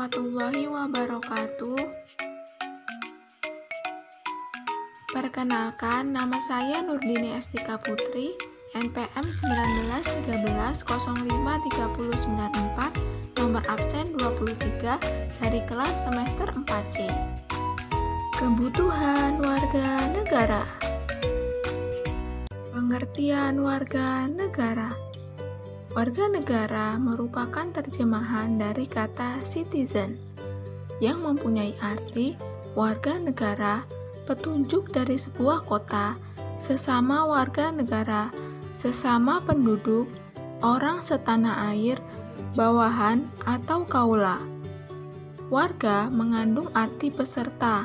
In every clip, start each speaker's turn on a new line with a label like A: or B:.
A: warahmatullahi wabarakatuh. Perkenalkan, nama saya Nurdini Estika Putri, NPM 1913053094, nomor absen 23 dari kelas semester 4C. Kebutuhan warga negara. Pengertian warga negara. Warga negara merupakan terjemahan dari kata citizen, yang mempunyai arti warga negara, petunjuk dari sebuah kota, sesama warga negara, sesama penduduk, orang setanah air, bawahan, atau kaula. Warga mengandung arti peserta,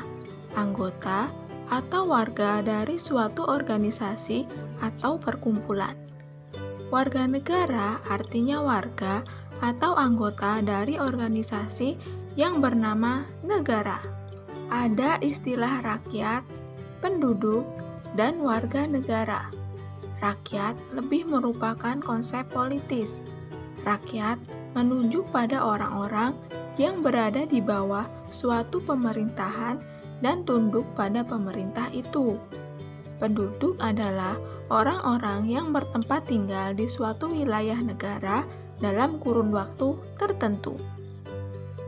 A: anggota, atau warga dari suatu organisasi atau perkumpulan. Warga negara artinya warga atau anggota dari organisasi yang bernama negara. Ada istilah rakyat, penduduk, dan warga negara. Rakyat lebih merupakan konsep politis. Rakyat menunjuk pada orang-orang yang berada di bawah suatu pemerintahan dan tunduk pada pemerintah itu. Penduduk adalah orang-orang yang bertempat tinggal di suatu wilayah negara dalam kurun waktu tertentu.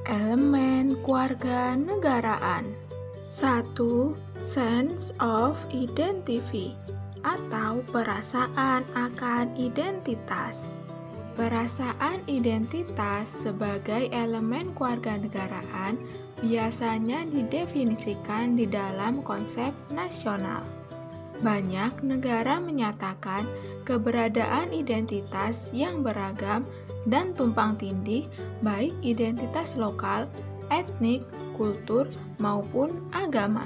A: Elemen kewarganegaraan. 1. Sense of identity atau perasaan akan identitas. Perasaan identitas sebagai elemen kewarganegaraan biasanya didefinisikan di dalam konsep nasional. Banyak negara menyatakan keberadaan identitas yang beragam dan tumpang tindih, baik identitas lokal, etnik, kultur, maupun agama.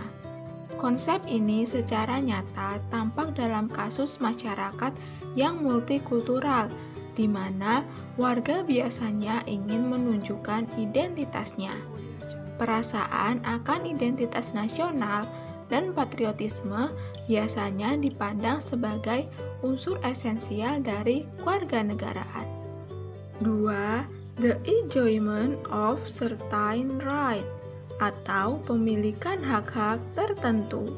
A: Konsep ini secara nyata tampak dalam kasus masyarakat yang multikultural, di mana warga biasanya ingin menunjukkan identitasnya. Perasaan akan identitas nasional dan patriotisme biasanya dipandang sebagai unsur esensial dari kewarganegaraan. 2. The enjoyment of certain right atau pemilikan hak-hak tertentu.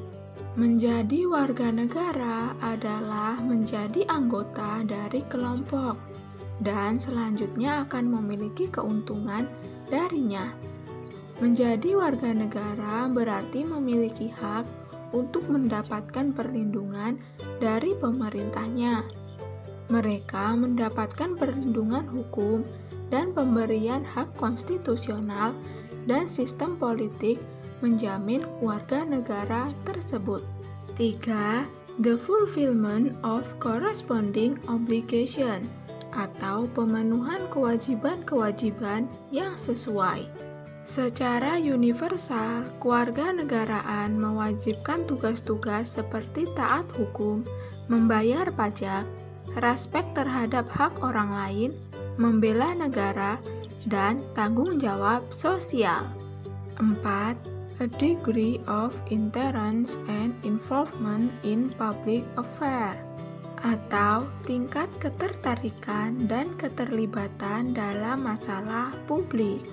A: Menjadi warga negara adalah menjadi anggota dari kelompok dan selanjutnya akan memiliki keuntungan darinya. Menjadi warga negara berarti memiliki hak untuk mendapatkan perlindungan dari pemerintahnya. Mereka mendapatkan perlindungan hukum dan pemberian hak konstitusional, dan sistem politik menjamin warga negara tersebut. 3. The fulfillment of corresponding obligation atau pemenuhan kewajiban-kewajiban yang sesuai. Secara universal, kewarganegaraan mewajibkan tugas-tugas seperti taat hukum, membayar pajak, respek terhadap hak orang lain, membela negara, dan tanggung jawab sosial. 4. A degree of interest and involvement in public affairs atau tingkat ketertarikan dan keterlibatan dalam masalah publik.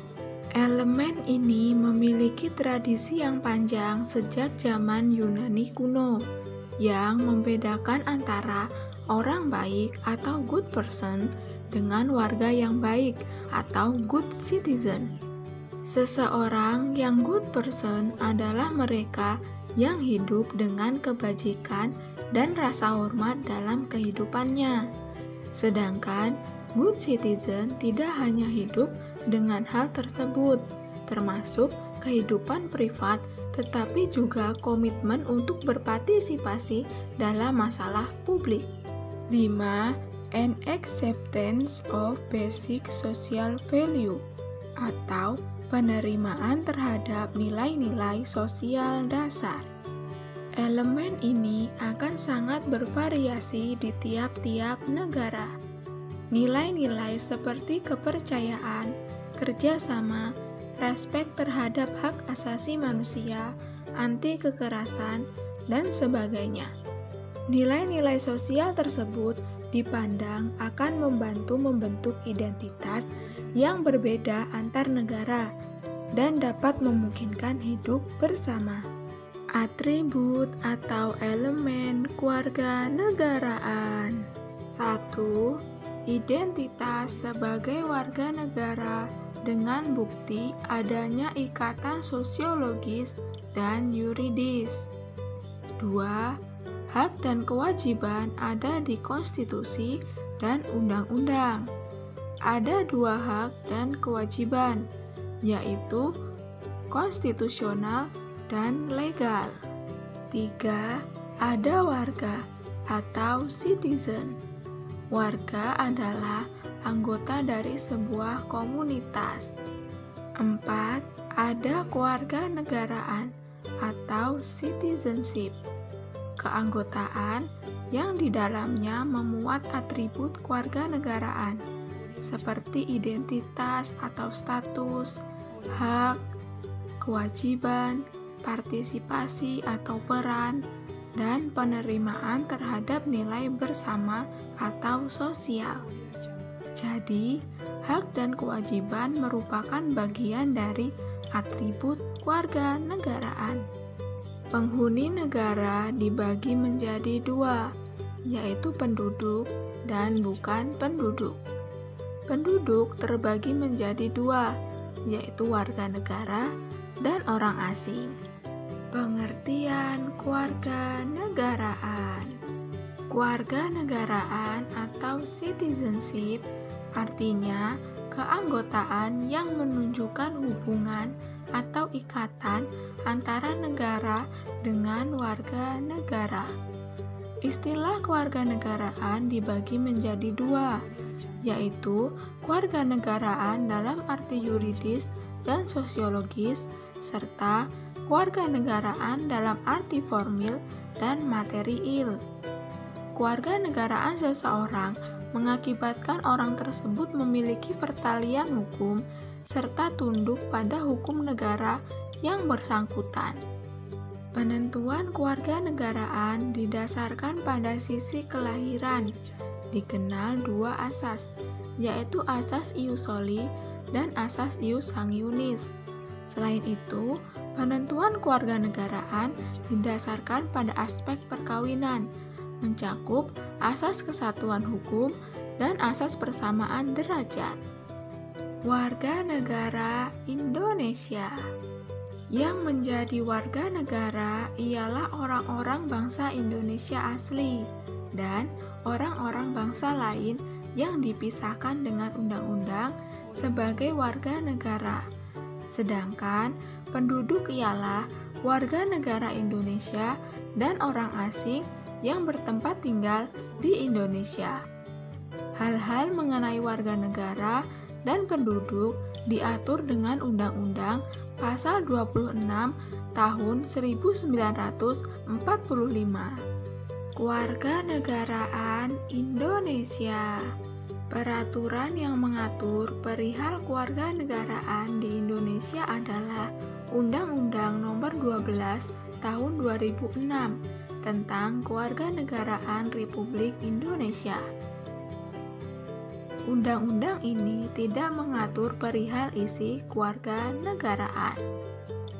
A: Elemen ini memiliki tradisi yang panjang sejak zaman Yunani kuno, yang membedakan antara orang baik atau good person dengan warga yang baik atau good citizen. Seseorang yang good person adalah mereka yang hidup dengan kebajikan dan rasa hormat dalam kehidupannya. Sedangkan good citizen tidak hanya hidup dengan hal tersebut, termasuk kehidupan privat, tetapi juga komitmen untuk berpartisipasi dalam masalah publik. 5. An acceptance of basic social value atau penerimaan terhadap nilai-nilai sosial dasar. Elemen ini akan sangat bervariasi di tiap-tiap negara. Nilai-nilai seperti kepercayaan, kerjasama, respek terhadap hak asasi manusia, anti kekerasan, dan sebagainya. Nilai-nilai sosial tersebut dipandang akan membantu membentuk identitas yang berbeda antar negara dan dapat memungkinkan hidup bersama. Atribut atau elemen kewarganegaraan. 1. Identitas sebagai warga negara dengan bukti adanya ikatan sosiologis dan yuridis. 2. Hak dan kewajiban ada di konstitusi dan undang-undang. Ada 2 hak dan kewajiban, yaitu konstitusional dan legal. 3. Ada warga atau citizen. Warga adalah anggota dari sebuah komunitas. 4. Ada kewarganegaraan atau citizenship. Keanggotaan yang di dalamnya memuat atribut kewarganegaraan seperti identitas atau status, hak, kewajiban, partisipasi atau peran, dan penerimaan terhadap nilai bersama atau sosial. Jadi, hak dan kewajiban merupakan bagian dari atribut kewarganegaraan. Penghuni negara dibagi menjadi 2, yaitu penduduk dan bukan penduduk. Penduduk terbagi menjadi 2, yaitu warga negara dan orang asing. Pengertian kewarganegaraan. Kewarganegaraan atau citizenship artinya keanggotaan yang menunjukkan hubungan atau ikatan antara negara dengan warga negara. Istilah kewarganegaraan dibagi menjadi 2, yaitu kewarganegaraan dalam arti yuridis dan sosiologis, serta kewarganegaraan dalam arti formil dan materiil. Kewarganegaraan seseorang mengakibatkan orang tersebut memiliki pertalian hukum serta tunduk pada hukum negara yang bersangkutan. Penentuan kewarganegaraan didasarkan pada sisi kelahiran, dikenal 2 asas, yaitu asas ius soli dan asas ius sanguinis. Selain itu, penentuan kewarganegaraan didasarkan pada aspek perkawinan, mencakup asas kesatuan hukum dan asas persamaan derajat. Warga negara Indonesia. Yang menjadi warga negara ialah orang-orang bangsa Indonesia asli dan orang-orang bangsa lain yang dipisahkan dengan undang-undang sebagai warga negara. Sedangkan penduduk ialah warga negara Indonesia dan orang asing yang bertempat tinggal di Indonesia. Hal-hal mengenai warga negara dan penduduk diatur dengan Undang-Undang Pasal 26 Tahun 1945. Kewarganegaraan Indonesia. Peraturan yang mengatur perihal kewarganegaraan di Indonesia adalah Undang-Undang Nomor 12 Tahun 2006 tentang Kewarganegaraan Republik Indonesia. Undang-undang ini tidak mengatur perihal isi kewarganegaraan.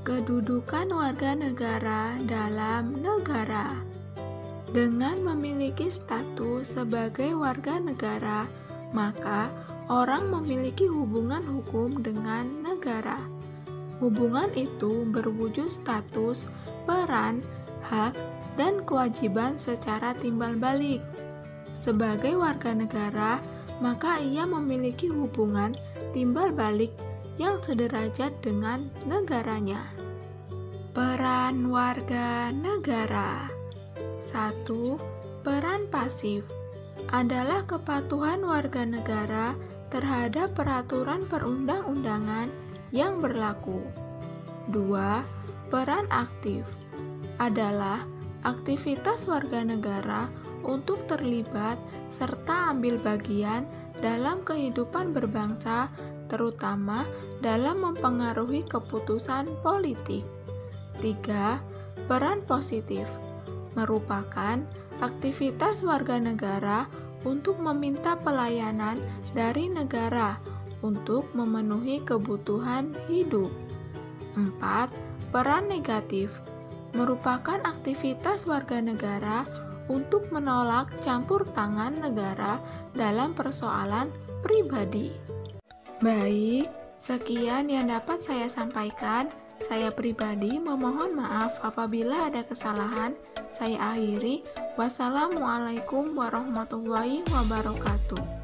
A: Kedudukan warga negara dalam negara. Dengan memiliki status sebagai warga negara, maka orang memiliki hubungan hukum dengan negara. Hubungan itu berwujud status, peran, hak, dan kewajiban secara timbal balik. Sebagai warga negara, maka ia memiliki hubungan timbal balik yang sederajat dengan negaranya. Peran warga negara. 1. Peran pasif adalah kepatuhan warga negara terhadap peraturan perundang-undangan yang berlaku. 2. Peran aktif adalah aktivitas warga negara untuk terlibat serta ambil bagian dalam kehidupan berbangsa, terutama dalam mempengaruhi keputusan politik. 3. Peran positif merupakan aktivitas warga negara untuk meminta pelayanan dari negara untuk memenuhi kebutuhan hidup. 4. Peran negatif merupakan aktivitas warga negara untuk menolak campur tangan negara dalam persoalan pribadi. Baik, sekian yang dapat saya sampaikan. Saya pribadi memohon maaf apabila ada kesalahan. Saya akhiri. Wassalamualaikum warahmatullahi wabarakatuh.